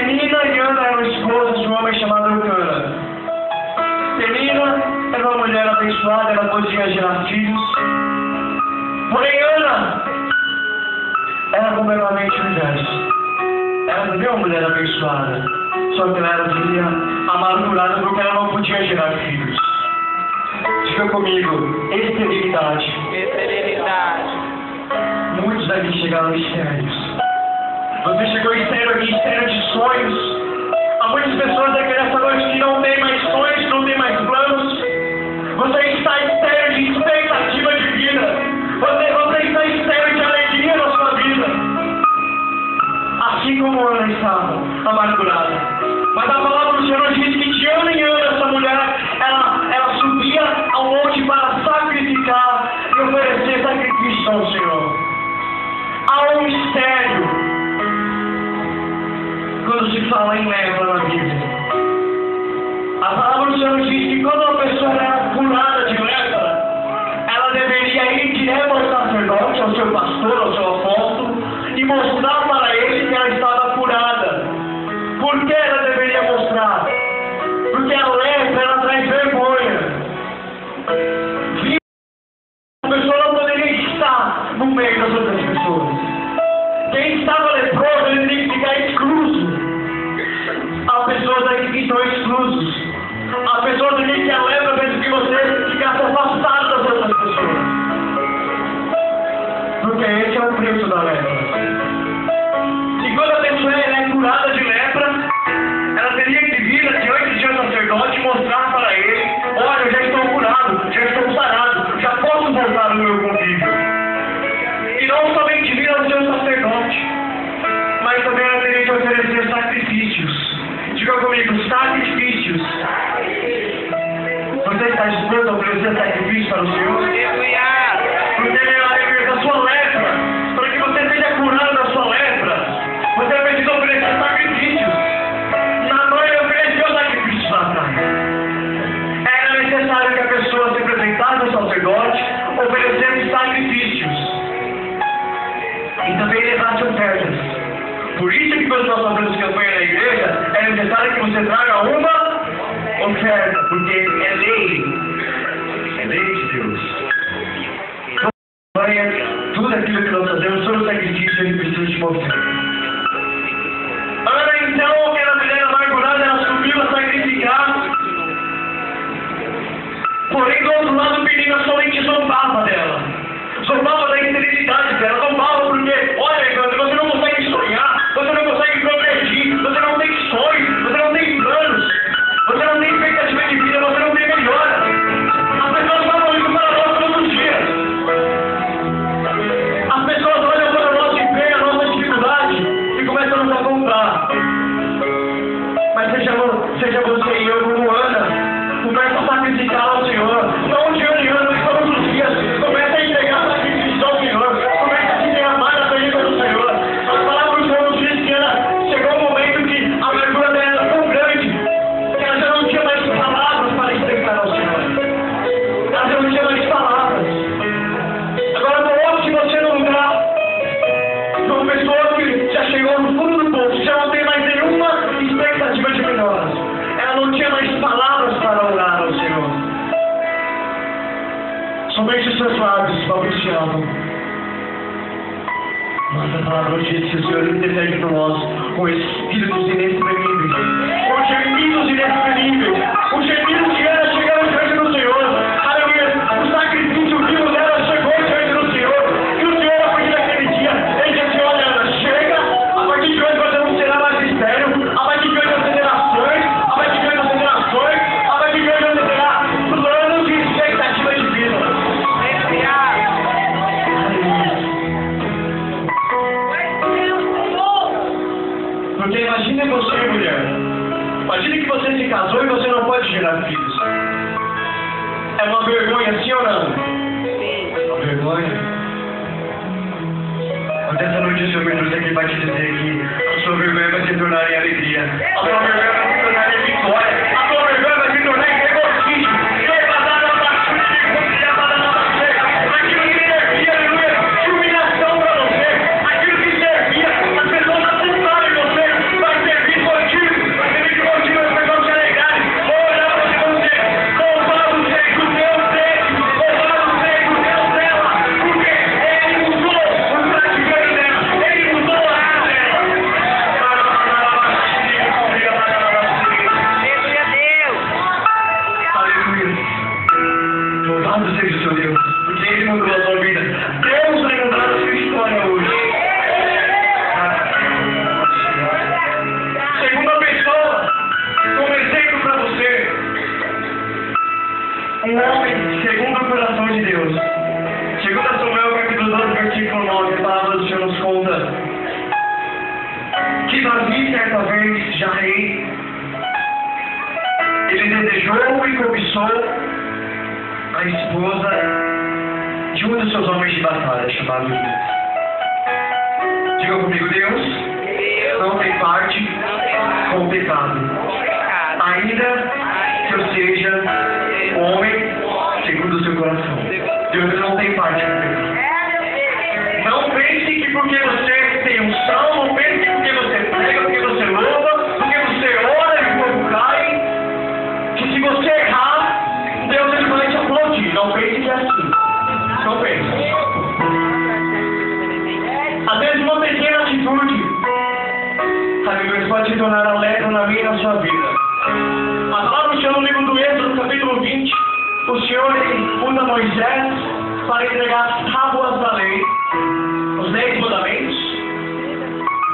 Penina e Ana eram esposas de um homem chamado Eucana. Penina era uma mulher abençoada, ela podia gerar filhos. Porém, Ana era completamente o inverso. Ela também é uma mulher abençoada, só que ela era filha amargurada porque ela não podia gerar filhos. Diga comigo, esterilidade. Esterilidade. Muitos aqui chegaram estéreis. Você chegou estéril aqui, estéril de sonhos. Há muitas pessoas aqui nessa noite que não tem mais sonhos, não tem mais planos. Você está estéril de expectativa de vida. Você está estéril de alegria na sua vida. Assim como Ana estava, amargurada. Mas a palavra do Senhor diz que de ano em ano essa mulher, ela subia ao monte para sacrificar e oferecer sacrifício ao Senhor. Há um mistério quando se fala em lepra na Bíblia. A palavra do Senhor diz que quando uma pessoa era curada de lepra, ela deveria ir direto ao sacerdote, ao seu pastor, ao seu apóstolo, e mostrar para ele que ela estava curada. Por que ela deveria mostrar? Porque a lepra, ela traz vergonha. A pessoa não poderia estar no meio das outras pessoas. Quem estava leproso, ele tem que ficar excluso. Há pessoas aqui que estão exclusos. Há pessoas aqui que a lepra fez que você ficasse afastado das outras pessoas. Porque esse é o preço da lepra. E quando a pessoa é curada de lepra, ela teria que vir diante de um sacerdote e mostrar para ele: olha, eu já estou curado, já estou sarado, já posso voltar ao meu convívio. E não somente vir ao seu sacerdote, mas também ela teria que oferecer sacrifícios. Diga comigo, sacrifícios. Você está disposto a oferecer sacrifício para o Senhor? Porque a sua lepra, para que você seja curado da sua lepra, você precisa oferecer sacrifícios. Naamã ofereceu sacrifícios na casa. Era necessário que a pessoa se apresentasse ao sacerdote, oferecendo sacrifícios. E também levasse ofertas. Por isso que quando nós fazemos campanha na igreja, é necessário que você traga uma oferta, porque é lei. É lei de Deus. Tudo aquilo que nós fazemos, todo sacrifício, ele precisa de uma oferta. Ana, então, aquela mulher amargurada, ela subiu a sacrificar. Porém, do outro lado, o Penina somente zombava dela. Zombava da esterilidade dela. Zombava porque, olha, você não consegue sonhar, você não consegue progredir, você não tem sonhos, você não tem planos, você não tem expectativa de vida, você não tem melhora. As pessoas falam isso para nós todos os dias. As pessoas olham para o nosso empenho, a nossa dificuldade e começam a nos apontar. Mas seja você e eu como Ana, começa a sacrificar ao Senhor. Não de ano em ano, mas todos os dias. Começa a entregar sacrifício ao Senhor. Começa a se derramar na presença do Senhor. A palavra do Senhor nos diz que chegou um momento que a amargura dela era tão grande que ela já não tinha mais palavras para expressar ao Senhor. Ela já não tinha mais palavras. Agora coloque você no lugar de uma pessoa que já chegou no fundo do poço, já não tem mais nenhuma expectativa de melhoras. Ela não tinha mais palavras para orar ao Senhor. Somente os seus lábios balbuciavam. Mas a palavra diz que o Senhor intercede por nós com espíritos inexprimíveis, com gemidos inexprimíveis, com gemidos que eram chegaram diante do Senhor. Aleluia! O sacrifício vivo dela chegou diante do Senhor. E o Senhor, a partir daquele dia, ele disse: olha, Ana, chega, a partir de hoje você não será mais estéril, a partir de hoje você terá sonhos, a partir de hoje você terá sonhos, a partir de hoje você terá planos e expectativas de vida. Porque imagine você, mulher. Imagine que você se casou e você não pode gerar filhos. É uma vergonha, sim ou não? Sim. Uma vergonha. Mas essa noite o Senhor me trouxe aqui para te dizer que a sua vergonha vai se tornar em alegria. A sua vergonha vai se tornar em vitória. A sua vergonha vai se tornar em regocijo. Aquilo que servia, aleluia, iluminação para você. Aquilo que servia, as pessoas apontaram em você, vai servir por rei, ele desejou e cobiçou a esposa de um dos seus homens de batalha, chamado Urias. Diga comigo, Deus não tem parte com o pecado, ainda que eu seja homem segundo o seu coração. Deus não tem parte com o pecado. Não pense que porque você tem unção, não pense que porque você prega, porque você louva, porque você ora e o povo cai, que se você errar, Deus ele vai te aplaudir. Não pense que é assim. Não pense. Às vezes uma pequena atitude, aleluia, pode se tornar alegre na minha e na sua vida. Mas lá no livro do Êxodo, no capítulo 20, o Senhor usa Moisés para entregar as tábuas da lei, os 10 mandamentos,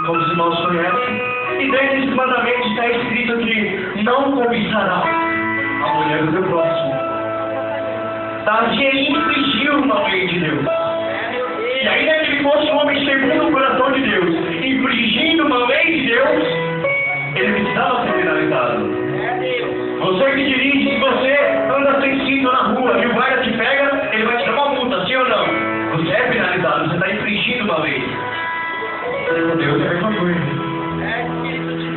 como os irmãos conhecem. E dentro desses mandamentos está escrito que não cobiçará a mulher do teu próximo. Davi infringiu uma lei de Deus. E ainda que ele fosse um homem segundo o coração de Deus, infringindo uma lei de Deus, ele precisava ser penalizado. Você que dirige, se você anda sem cinto na rua e o guarda te pega, ele vai te dar uma multa, sim ou não? Você é penalizado, você está infringindo uma lei. Meu Deus, é a mesma coisa.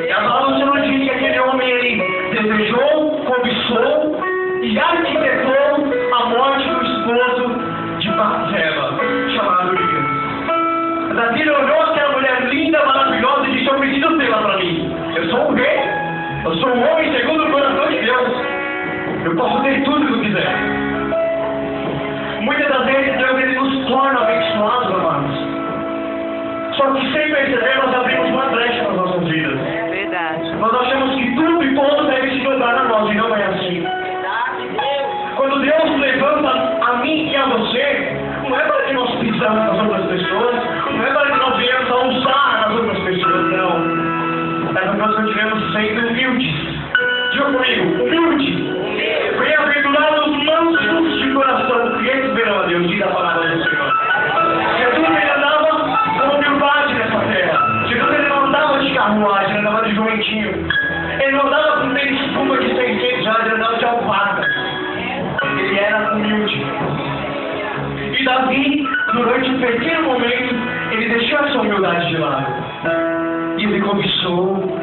E a palavra não diz que aquele homem ele desejou, cobiçou e arquitetou a morte do esposo de Batseba, chamado Urias. Davi olhou aquela mulher linda, maravilhosa e disse: eu preciso tê-la para mim. Eu sou um rei, eu sou um homem segundo o coração de Deus. Eu posso ter tudo que eu quiser. Muitas das vezes Deus ele nos torna abençoados, amados. Só que sem perceber nós abrimos uma brecha nas nossas vidas. Verdade. Nós achamos que tudo e todos devem se dobrar a nós, e não é assim. Quando Deus levanta a mim e a você, não é para que nós pisamos nas outras pessoas, não é para que nós venhamos a usar nas outras pessoas, não. É para que nós continuemos sendo humildes. Diga comigo, humilde. Bem-aventurados os mansos de coração, porque eles verão a Deus, diz a palavra do Senhor. Jesus ele andava com humildade nessa terra. Jesus ele não andava de carruagem, ele andava de jumentinho. Ele não andava com tênis espuma de 600 reais, ele andava de alpaca. Ele era humilde. E Davi, durante um pequeno momento, ele deixou essa humildade de lado. E ele cobiçou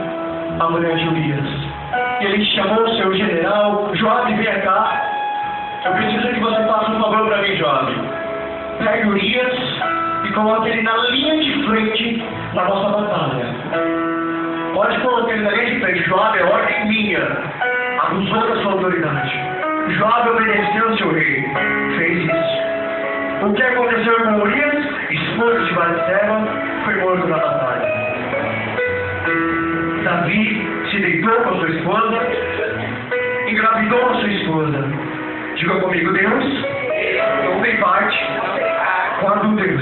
a mulher de Urias. E ele chamou o seu general: Joabe, vem cá. Eu preciso que você faça um favor para mim, Joabe. Pegue Urias e coloque ele na linha de frente da nossa batalha. Pode colocar ele na linha de frente. Joabe, é ordem minha. Abusou da sua autoridade. Joabe obedeceu ao seu rei. Fez isso. O que aconteceu com Urias, esposo de Batseba, foi morto na batalha. Davi se deitou com a sua esposa, engravidou a sua esposa. Diga comigo, Deus não tem parte com adultérios.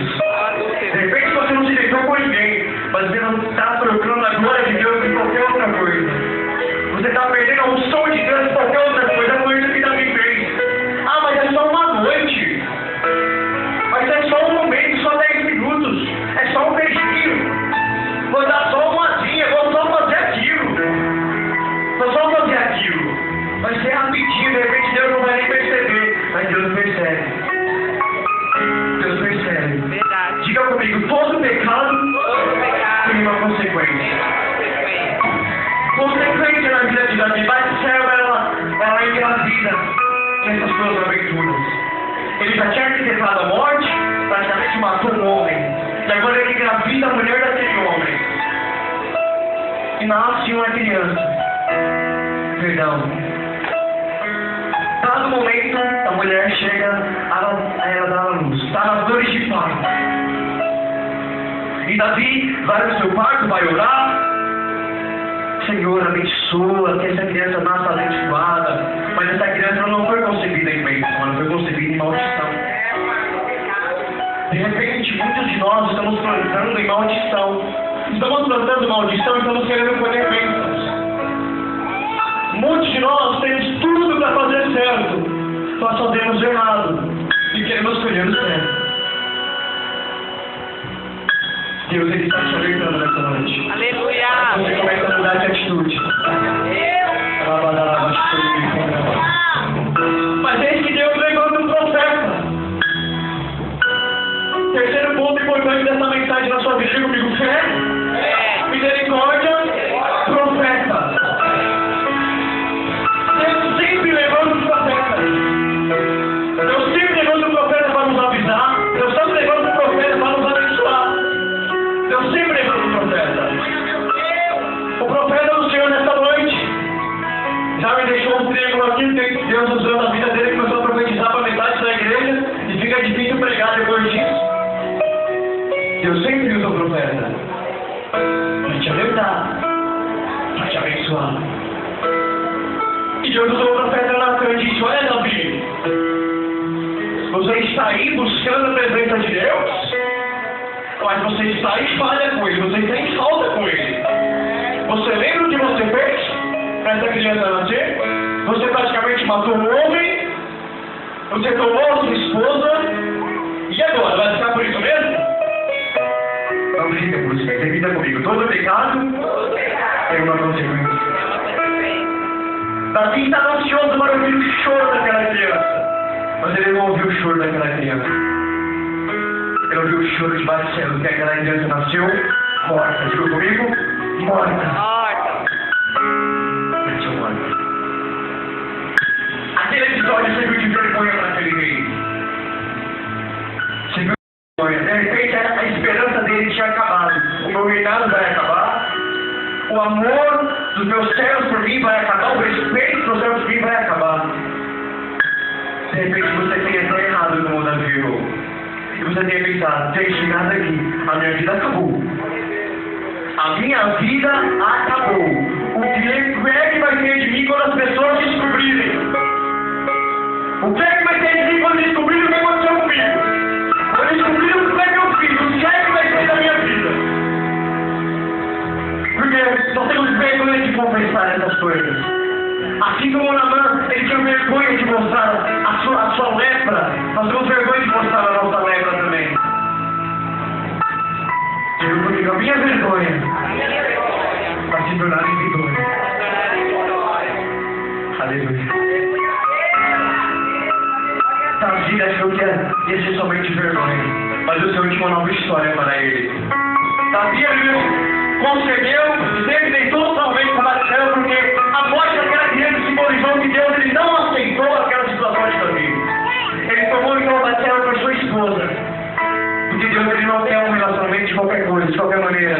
De repente você não se deitou com ninguém, mas você não está procurando a glória de Deus em qualquer outra coisa. Você está perdendo a unção de Deus em qualquer outra coisa. Foi isso que Davi fez. Ah, mas é só uma noite. Mas é só um momento, só 10 minutos. É só um beijinho. Vou dar só uma asinha, vou só fazer aquilo. Vou só fazer aquilo. Vai ser rapidinho, de repente Deus não vai nem perceber. Mas Deus percebe. Deus percebe. Verdade. Diga comigo, todo pecado tem uma consequência. Consequência na vida de Davi. Batseba, ela engravida nessas suas aventuras. Ele já tinha arquitetado a morte, praticamente matou um homem. E agora ele engravida a mulher daquele homem. E nasce uma criança. Perdão. Dado momento, a mulher chega a ela dar a luz. Está nas dores de parto. E Davi vai para o seu quarto, vai orar. Senhor, abençoa, que essa criança nasça abençoada. Mas essa criança não foi concebida em bênção, ela foi concebida em maldição. De repente, muitos de nós estamos plantando em maldição. Estamos plantando maldição e estamos querendo colher bênçãos. Muitos de nós temos tudo para fazer certo, nós fazemos errado e queremos colher o certo. Deus ele está te alertando nessa noite. Aleluia. Você começa a mudar de atitude. Deus usando a vida dele, começou a profetizar para metade da igreja e fica difícil pregar depois disso. Deus sempre usa o profeta para te alertar, para te abençoar. E Deus usou o profeta Natan e disse: olha, Davi, você está aí buscando a presença de Deus, mas você está em falha com ele, você está em falta com ele. Você lembra o que você fez para essa criança nascer? Você praticamente matou um homem, você tomou a sua esposa, e agora? Vai ficar por isso mesmo? Não fica por isso mesmo, repita comigo: todo pecado tem uma consequência. Davi estava ansioso para ouvir o choro daquela criança, mas ele não ouviu o choro daquela criança. Ele ouviu o choro de Batseba, que aquela criança nasceu morta. Diga comigo: morta. Nasceu morta. Aquele episódio serviu de vergonha para aquele rei. Serviu de vergonha. De repente a esperança dele tinha acabado. O meu reinado vai acabar. O amor dos meus servos por mim vai acabar. O respeito dos meus servos por mim vai acabar. De repente você tem até errado como o Davi errou. E você tem pensado: tem chegado aqui, a minha vida acabou. A minha vida acabou. O que é que vai ter de mim quando as pessoas descobrirem? O que é que vai ter de mim quando descobrirem o que aconteceu comigo? Quando descobrirem o que é que eu fiz, o que é que vai ter da minha vida? Porque nós temos vergonha de confessar essas coisas. Assim como o Naamã, ele tinha vergonha de mostrar a sua lepra, nós temos vergonha de mostrar a nossa lepra também. Digo comigo: a minha vergonha vai se tornar em vitória. Aleluia. Davi achou que ia ser somente vergonha, mas o Senhor tinha uma nova história para ele. Davi concebeu, sempre deitou totalmente para Batseba, porque a morte daquela criança simbolizou que Deus ele não aceitou aquela situação de Davi. Ele tomou então Batseba para sua esposa, porque Deus ele não quer um relacionamento de qualquer coisa, de qualquer maneira.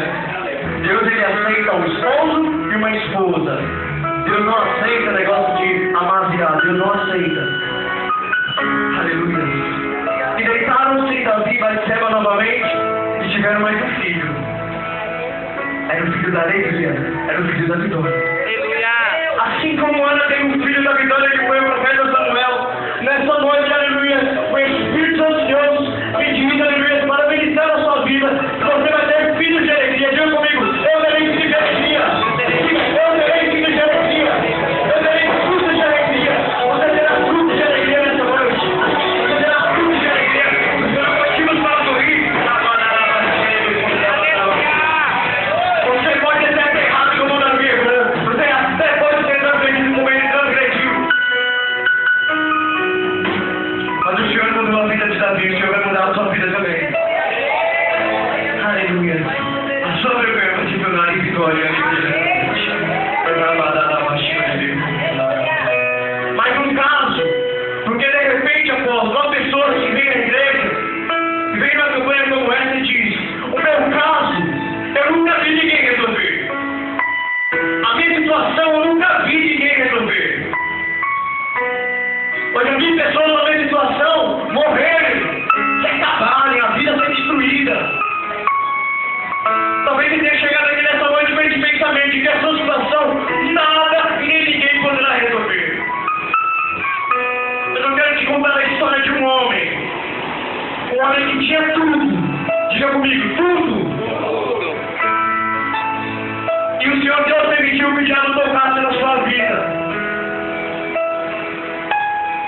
Deus ele aceita um esposo e uma esposa. Deus não aceita negócio de amaziar, Deus não aceita. Aleluia. E deitaram-se Davi e Batseba novamente e tiveram mais um filho. Era o filho da alegria, era o filho da vitória. Assim como Ana tem um filho da vitória que foi o profeta Samuel, nessa noite, aleluia, o Espírito Santo de Deus me diz, aleluia, para bendizer a sua vida, que você vai ter filhos de alegria. Diga comigo: eu terei filhos de alegria. Eu terei filhos de alegria. Eu terei frutos de alegria. Você terá frutos de alegria nessa noite. Você terá frutos de alegria. Você terá motivos para sorrir. Você pode ser aterrado como o Davi errou. Você até pode ser transgredido como ele transgrediu. Mas o Senhor mudou a vida de Davi, o Senhor vai mudar a sua vida também. Aleluia. A sua vergonha vai se tornar em vitória. Mas um caso, porque de repente, após uma pessoa que vem na igreja, vem numa campanha como essa e diz: o meu caso, eu nunca vi ninguém resolver. A minha situação, eu nunca vi ninguém resolver. Eu já vi pessoas na minha situação morrerem, se acabarem, a vida ser destruída. Talvez ele tenha chegado aqui nessa noite com esse pensamento de que a sua situação nada e nem ninguém poderá resolver. Mas eu quero te contar a história de um homem que tinha tudo. Diga comigo: tudo. E o Senhor Deus permitiu que o diabo tocasse na sua vida.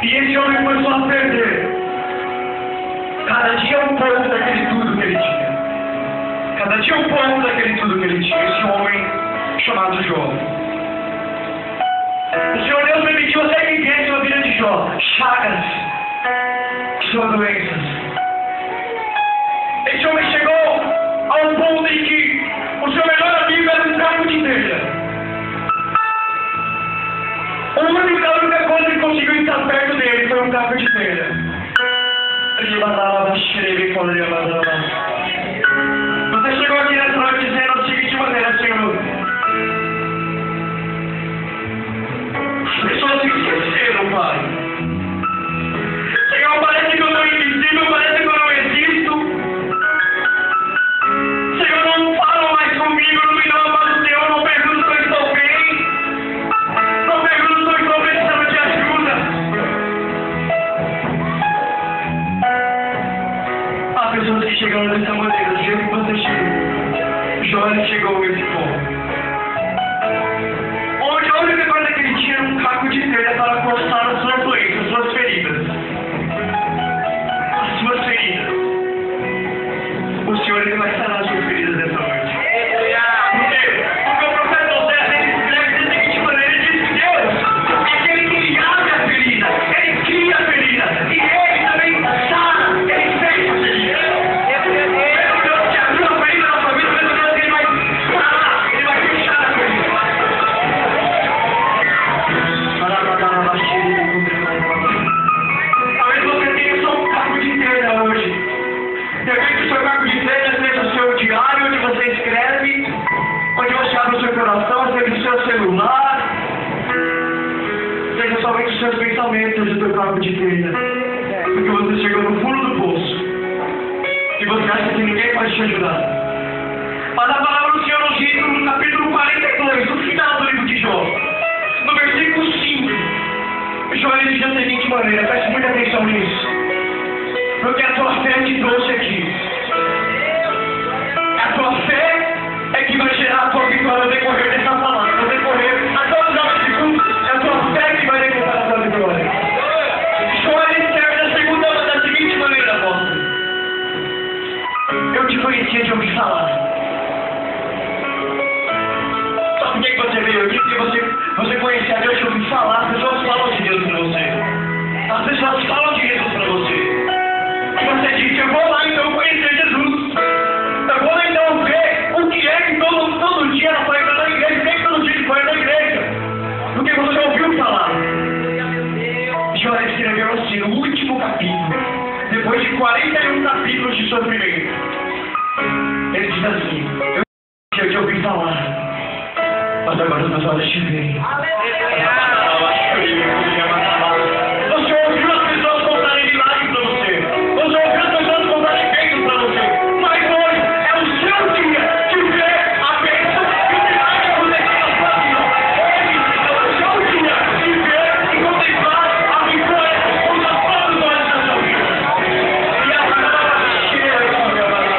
E esse homem começou a perder cada dia um pouco daquele tudo que ele tinha. Cada dia um pouco daquele tudo que ele tinha. Esse homem chamado Jó. O Senhor Deus permitiu até que viesse na vida de Jó chagas, que são doenças. Esse homem chegou ao ponto em que o seu melhor amigo era um caco de telha. A única coisa que conseguiu estar perto dele foi um caco de telha. Você chegou aqui nessa noite dizendo da seguinte maneira: Senhor, as pessoas se esqueceram, Pai. papo de treta. Porque você chegou no fundo do poço. E você acha que ninguém pode te ajudar. Mas a palavra do Senhor nos diz no capítulo 42, no final do livro de Jó, no versículo 5, Jó ele diz da seguinte maneira, preste muita atenção nisso, porque a tua fé te trouxe aqui. A tua fé é que vai gerar a tua vitória no decorrer dessa palavra, no decorrer até os jovens segundos, é a tua fé que vai decretar a tua vitória. Jó ele escreve da seguinte maneira, apóstolo: eu te conhecia de ouvir falar. Por que você veio aqui? Porque você conhecia a Deus de ouvir falar. As pessoas falam de Deus para você. As pessoas falam de Jesus para você. E você diz: eu vou lá então conhecer Jesus. Eu vou lá então ver o que é que todo dia ela foi na igreja. O que é que todo dia ele foi na igreja? Porque você ouviu falar. Jó escreveu assim, no último capítulo, depois de 41 capítulos de sofrimento, ele diz assim: eu te ouvi falar, mas agora os meus olhos te veem. Você ouviu as pessoas contarem milagres para você. Você ouviu as pessoas contarem bênçãos para você. Mas hoje é o seu dia de ver a bênção e o milagre acontecer na sua vida. Hoje é o seu dia de ver e contemplar a vitória com os próprios olhos da sua vida. E a palavra cheia aqui, meu amado.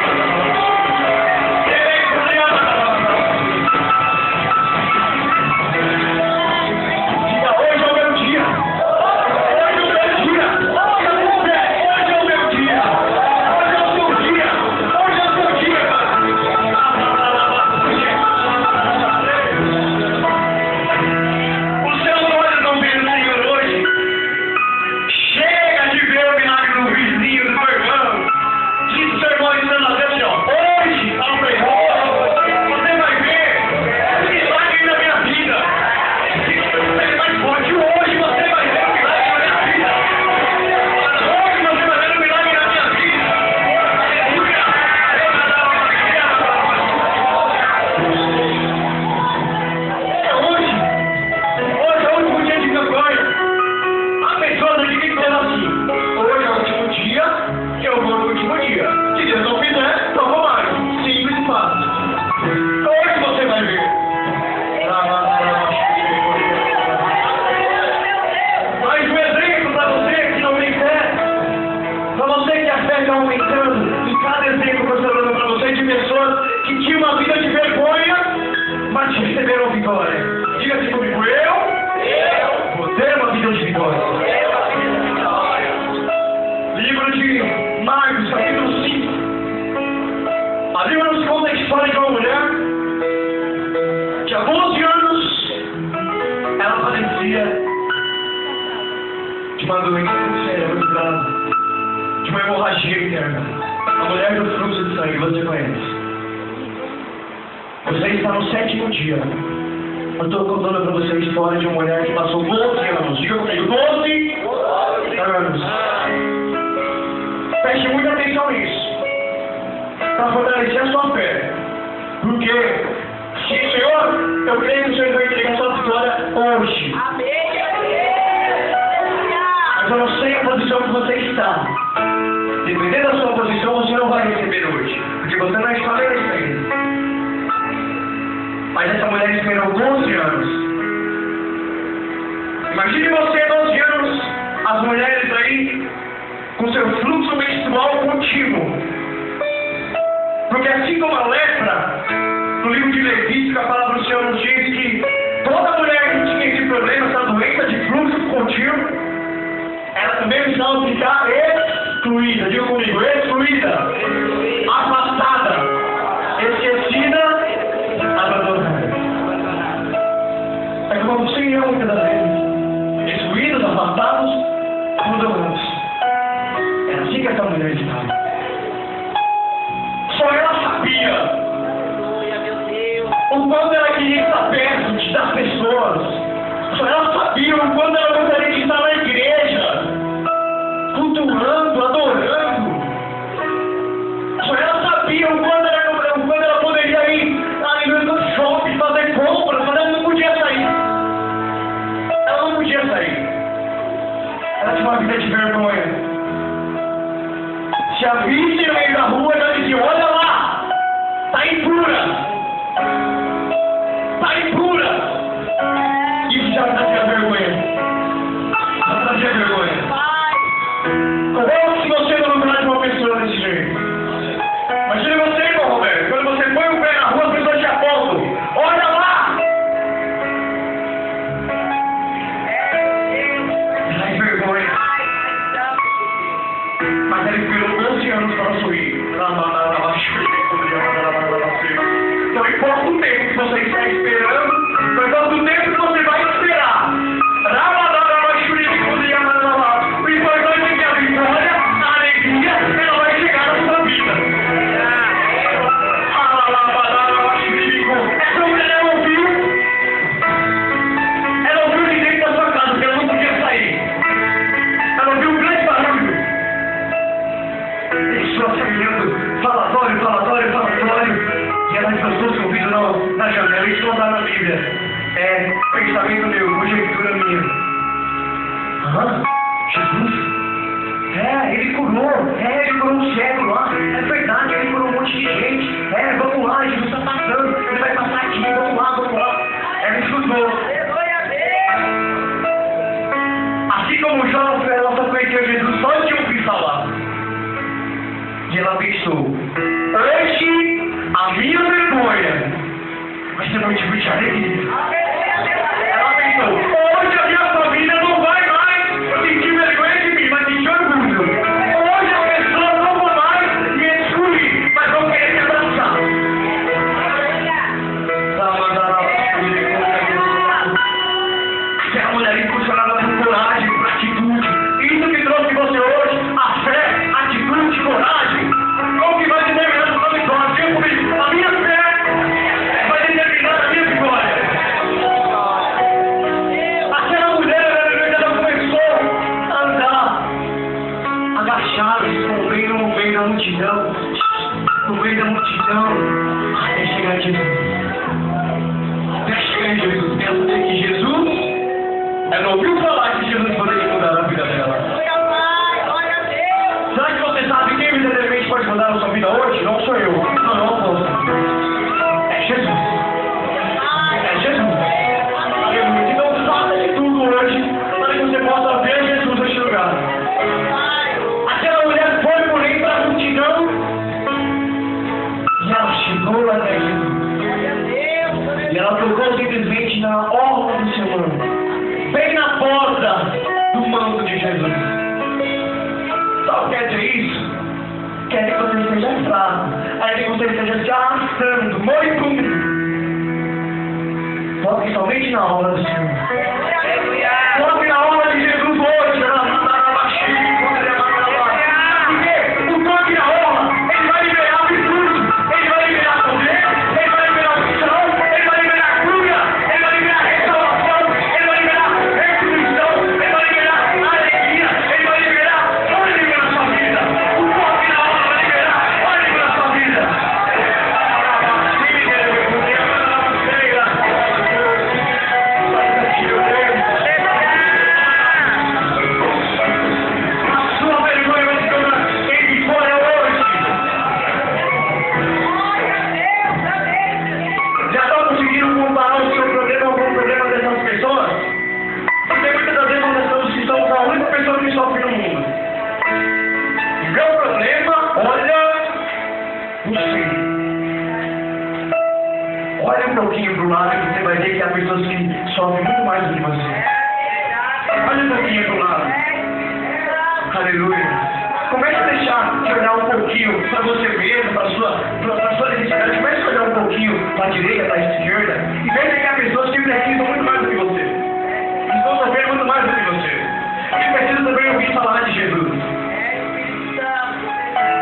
De uma hemorragia interna. A mulher do fluxo de sangue, você conhece. Você está no 7º dia. Eu estou contando para você a história de uma mulher que passou 12 anos. Diga comigo, 12 anos. Preste muita atenção nisso, para fortalecer a sua fé. Porque, Senhor, eu creio que o Senhor vai entregar a sua vitória hoje. Mas eu não sei a posição que você está. Dependendo da sua posição, você não vai receber hoje. Porque você não está merecendo. Mas essa mulher esperou 12 anos. Imagine você, 12 anos, as mulheres aí, com seu fluxo menstrual contínuo. Porque assim como a lepra, no livro de Levítico, a palavra do Senhor nos diz que toda mulher que tinha esse problema, essa doença de fluxo contínuo, ela também precisava ficar excluída. Diga comigo, excluída, afastada, esquecida, abandonada. É como você e eu, muitas das vezes, excluídos, afastados, abandonados. É assim que essa mulher estava. Só ela sabia o quanto ela queria estar perto das pessoas. Só ela sabia o quanto ela gostaria de estar na igreja, cultuando, adorando. Só ela sabia o quanto ela poderia ir ali no shopping, fazer compras, mas ela não podia sair. Ela não podia sair. Ela tinha uma Pensamento meu, conjectura minha. Jesus? Ele curou um cego lá. É verdade, ele curou um monte de gente. Vamos lá, Jesus está passando. Ele vai passar aqui, vamos lá. Ela escutou. Assim como João, ela só conheceu Jesus só de ouvir falar. E ela pensou: hoje a minha vergonha vai ser motivo de alegria. Ela pensou: hoje a minha família não vai mais sentir vergonha de mim, vai sentir orgulho. Hoje as pessoas não vão mais me excluir, mas vão querer me abraçar. Aquela mulher impulsionada por coragem, por atitude. Isso que trouxe você hoje, a fé, atitude, coragem. Como que vai determinar a sua vitória? Diga comigo, a minha fé vai determinar a minha vitória. Aquela mulher, ela começou a andar agachada, escondendo no meio da multidão. Até chegar em Jesus. Pensa que Jesus, ela ouviu falar que Jesus poderia mudar a vida dela. Será que você sabe quem verdadeiramente pode mudar a sua vida hoje? Não sou eu. Não posso. É Jesus. Então faça de tudo hoje para que você possa ver Jesus neste lugar. Aquela mulher foi por entre a multidão e ela chegou até Jesus. E ela tocou simplesmente na orla do seu manto, bem na porta do manto de Jesus. Só quer dizer isso? Quer que você esteja fraco, quer que você esteja se arrastando, moribundo. Foque somente na obra do Senhor. Foque na obra de Jesus hoje. Porque o toque na obra, ele vai liberar virtude, ele vai liberar poder, ele vai liberar unção, ele vai liberar cura, ele vai liberar restauração, ele vai liberar restituição, ele vai liberar alegria, ele vai liberar ânimo na sua vida. O toque na obra vai liberar ânimo na sua vida. A sua vergonha vai se tornar em vitória hoje. Já estão conseguindo comparar o seu problema com o problema dessas pessoas? Porque muitas das vezes nós estamos que somos a única pessoa que sofre no mundo. Meu problema, olha, você. Olha um pouquinho para o lado e você vai ver que há pessoas que sofrem muito mais do que você. Olha um pouquinho para o lado. Aleluia. Comece a deixar de olhar um pouquinho para você mesmo, para a sua necessidade. Comece a olhar um pouquinho para a direita, para a esquerda. E veja que há pessoas que precisam muito mais do que você. Que estão sofrendo muito mais do que você. Que precisam também ouvir falar de Jesus.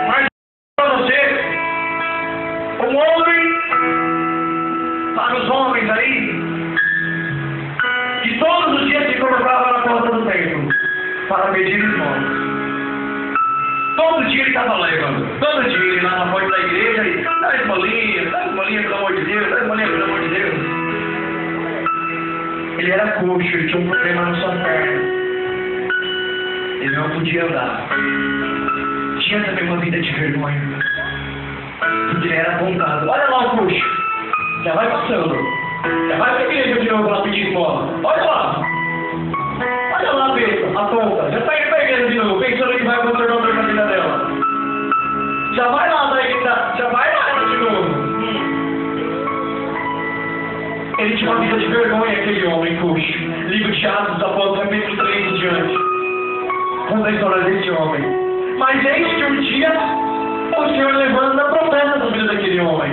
Mas para você, um homem, para os homens aí, que todos os dias se colocava na porta do templo para pedir esmolas. Todo dia ele estava lá, irmão. Todo dia ele lá na porta da igreja e dá esmolinha, pelo amor de Deus, dá esmolinha, pelo amor de Deus. Ele era coxo, ele tinha um problema na sua perna. Ele não podia andar. Tinha também uma vida de vergonha. Porque ele era apontado. Olha lá o coxo. Já vai passando. Já vai para a igreja de novo lá pedir esmola. Olha lá. Olha lá, Pedro, a ponta. Já está indo para a igreja de novo, pensando que vai contornar a vida dela. Já vai lá da igreja, já vai lá de novo. Ele tinha uma vida de vergonha, aquele homem coxo. Livro de Atos, após capítulo 3 em diante. Conta a história desse homem. Mas eis que um dia o Senhor levanta a promessa da vida daquele homem.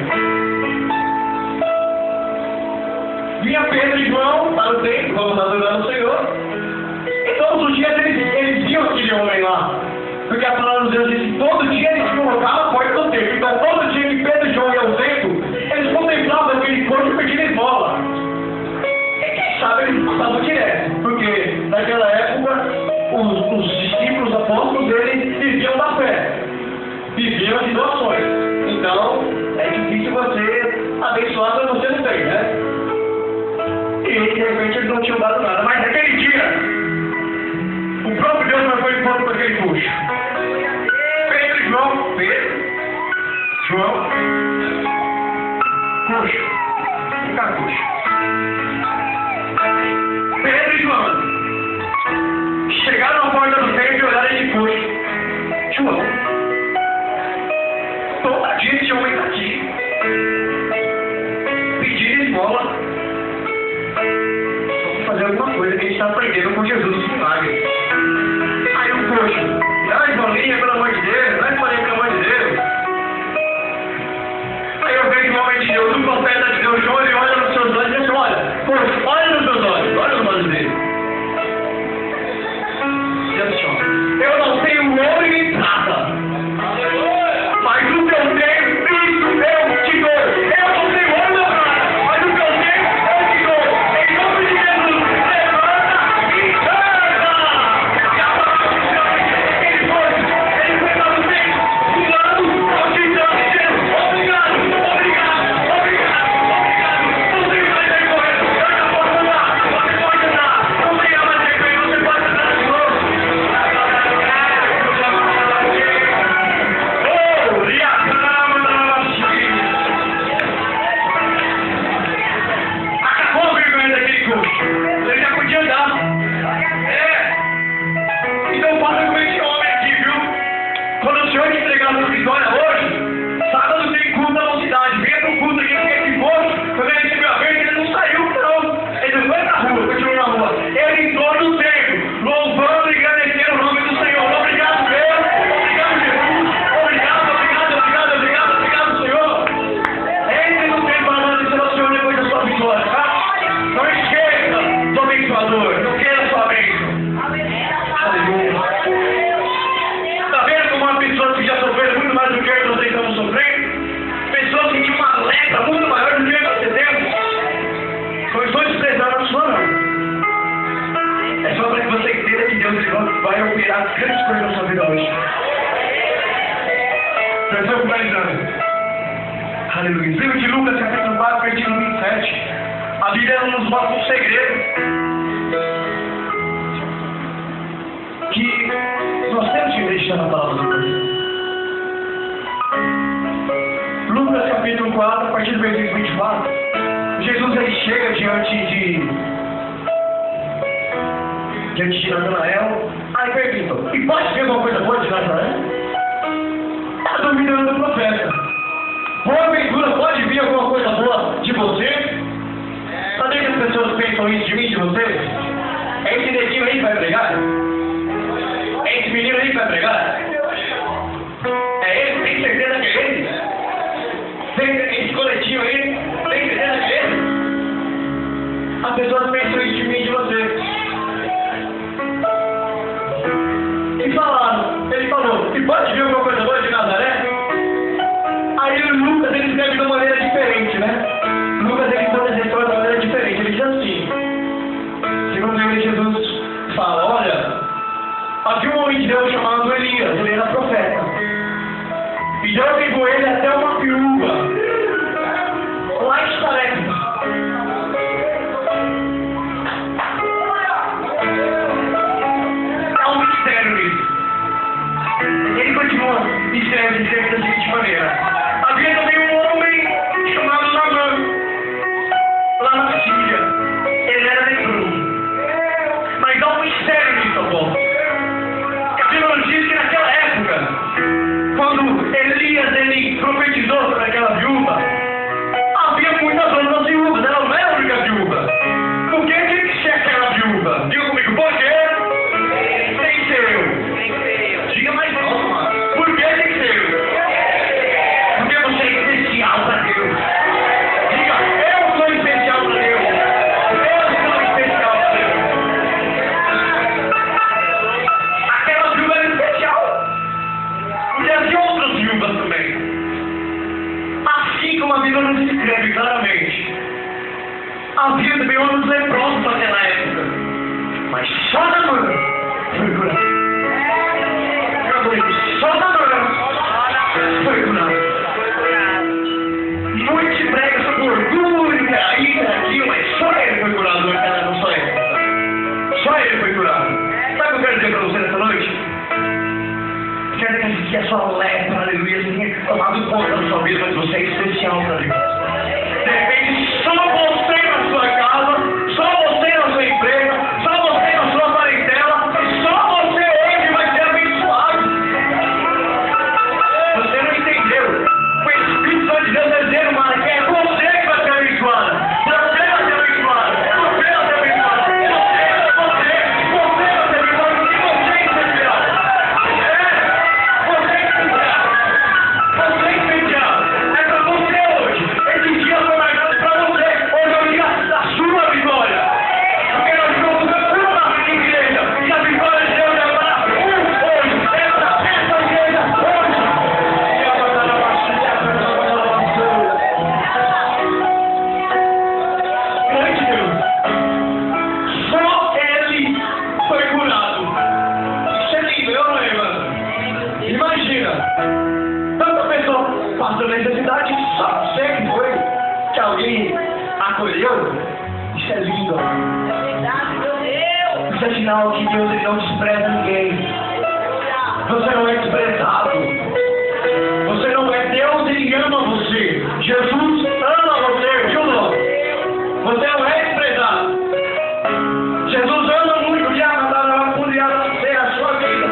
Vinha Pedro e João para o templo, vamos adorar o Senhor. E todos os dias eles viam aquele homem lá. Porque a palavra de Deus diz que todo dia eles se colocavam à porta do templo. Então todo dia que Pedro e João iam ao templo, eles contemplavam aquele corpo pedindo esmola. E quem sabe eles passavam direto. Porque naquela época os discípulos apóstolos deles viviam da fé. Viviam de doações. Então é difícil você abençoar quando você não tem, né? e de repente eles não tinham dado nada. Mas naquele dia, o próprio Deus não foi encontro com aquele coxo. Pedro e João, coxo, fica coxo. Pedro e João chegaram à porta do templo e olharam esse coxo. João, toda dia esse homem está aqui, pedindo esmola. Vamos fazer alguma coisa que a gente está aprendendo com Jesus nos milagres. Aí o coxo, dá esmolinha, pelo amor de Deus, dá esmolinha, pelo amor de Deus. Aí eu vejo o homem de Deus, o profeta de Deus, João, ele olha nos seus olhos e diz assim, olha, coxo, olha nos meus olhos, olha nos olhos dele. Diz assim, ó, eu não tenho ouro nem prata, mas o que eu tenho, isso eu te dou. Eu não tenho ouro nem prata, mas o que eu tenho, eu te dou. Em nome de Jesus, levanta e canta. E a palavra de Deus, ele foi para o tempo, pulando, saltitando, dizendo, obrigado, obrigado, obrigado, obrigado. Não tem mais aí correndo, eu já posso andar, você pode andar. Não tem mais aí correndo, você pode andar de novo. Acabou a vergonha daquele coxo. Ele já podia andar. Então faça com esse homem aqui, viu? Quando o senhor te entregar a sua vitória hoje, sábado tem culto na cidade. Venha pro culto aqui, porque esse coxo, quando ele recebeu a verde, ele não saiu, não. Ele não foi na rua, continuou na rua. Ele entrou no templo, louvando e agradecendo o nome do Senhor. Obrigado, Deus. Obrigado, Jesus. Obrigado, obrigado, obrigado, obrigado, obrigado, Senhor. Entre no templo para agradecer ao Senhor depois da sua vitória, tá? Não esqueça do abençoador. Não queira sua bênção. Aleluia. Está vendo como uma pessoa que já sofreu muito mais do que nós estamos sofrendo? Pessoas que tinham uma lepra muito maior do que nós temos. Não estou desprezando a sua, não. É só para que você entenda que Deus vai operar grandes coisas na sua vida hoje. Nós estamos finalizando. Aleluia. Livro de Lucas, capítulo 4, versículo 27. A Bíblia nos mostra um segredo que nós temos que deixar na palavra do Deus. Lucas, capítulo 4, a partir do versículo 24. Jesus ele chega diante de Natanael. Aí pergunta, e pode ver alguma coisa boa de Natanael? Está duvidando do profeta. Porventura, pode vir alguma coisa boa de você? Sabe que as pessoas pensam isso de mim, de você? É esse neguinho aí que vai pregar? É esse menino aí que vai pregar? É ele? Tem certeza que é ele? Esse coletivo aí? Tem certeza que é ele? As pessoas pensam isso de mim e de você. E falaram, ele falou, e pode vir alguma coisa boa de Nazaré? Aí o Lucas ele escreve de uma maneira diferente, né? Lucas ele conta essa história de uma maneira diferente. Ele diz assim, segundo ele, Jesus fala, olha, havia um homem de Deus chamado Elias, ele era profeta. E Deus levou ele até uma viúva, lá em Sarepta. Há um mistério nisso. Ele continua dizendo da seguinte maneira. Havia também um homem chamado Naamã, lá na Síria. Ele era leproso. Mas há um mistério nisso, amor. A Bíblia nos diz que naquela época, quando Elias ele profetizou sobre aquela viúva, havia muitas outras viúvas. Ela não era a única viúva. Por que tinha que ser aquela viúva? Diga comigo, por quê? Tem que ser eu. Diga mais alto, mano. Por que tem que ser eu? Porque você é especial para Deus. Diga, eu sou especial para Deus. Eu sou especial para Deus. Aquela viúva era especial. E havia outras viúvas também. Assim como a Bíblia nos escreve claramente. Havia também outros leprosos naquela época. Mas só Naamã foi curado. Só Naamã foi curado. Muitos pregam sobre orgulho, peraí, aquilo, mas só ele foi curado. essa lepra, aleluia, tem tomado conta da sua vida, mas você é especial para Deus. De repente, só você na sua casa, só você na sua empresa, só você na sua parentela, e só você hoje vai ser abençoado. Você não entendeu? O Espírito Santo de Deus está dizendo, mano, que é você que vai ser abençoado. Você vai ser abençoado. Você vai ser abençoado. Você vai ser abençoado porque você é especial. Você é especial. Você é especial. É para você hoje. Esse dia foi marcado para você. Hoje é o dia da sua vitória. Porque nós somos uma igreja. E a vitória de Deus é para hoje. Essa igreja hoje. Mãe de Deus. Só ele foi curado. Isso é lindo, não é, mano? Imagina. Tanta pessoa passou necessidade, só você que foi, que alguém acolheu. Isso é lindo. Isso é sinal que Deus ele não despreza ninguém. Você não é desprezado. Você não é Deus, ele ama você. Jesus ama você, viu, não? Você não é desprezado. Jesus ama muito e ama a sua vida.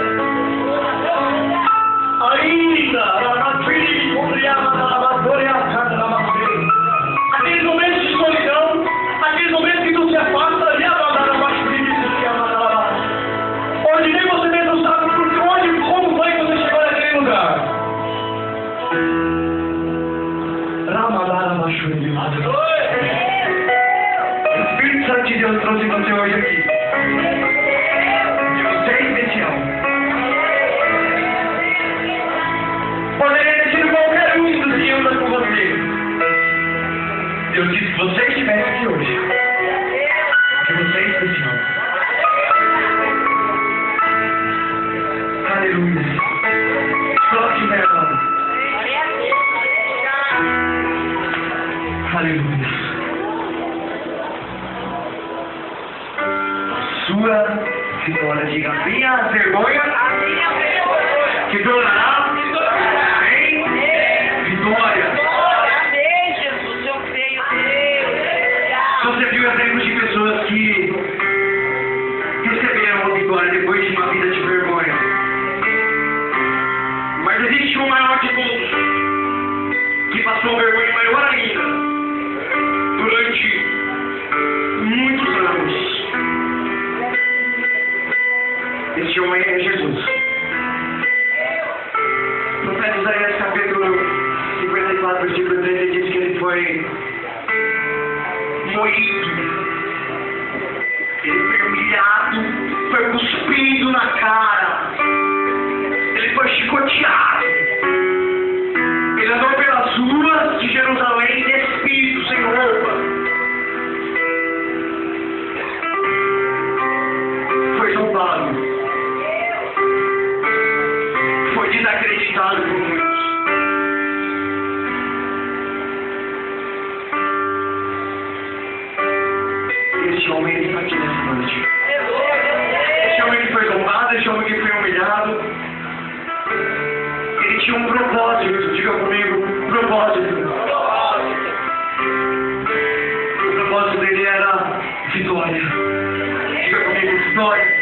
Ainda, aqueles momentos de solidão, aqueles momentos que tu se afasta, onde nem você mesmo sabe como foi que você chegou naquele lugar. O Espírito Santo de Deus trouxe você hoje aqui. E você é especial. Poderia ter sido qualquer um dos que anda com você. Deus disse que você estivesse aqui hoje. Porque você é especial. Aleluia. Coloque minha mão. Aleluia. Sua vitória, diga, minha vergonha, que durará, em vitória. Você viu exemplos de pessoas que receberam a vitória depois de uma vida de vergonha. Mas existe um maior de todos, que passou vergonha maior ainda, durante muitos anos. Este homem é Jesus. O profeta Isaías, capítulo 54, versículo 13, diz que ele foi moído, ele foi humilhado, foi cuspido na cara, ele foi chicoteado, ele andou pelas ruas de Jerusalém despido, sem roupa, foi zombado, foi desacreditado por muitos. Esse homem está aqui nessa noite. Esse homem que foi zombado, esse homem que foi humilhado, ele tinha um propósito, diga comigo, propósito. O propósito dele era vitória. Diga comigo, vitória.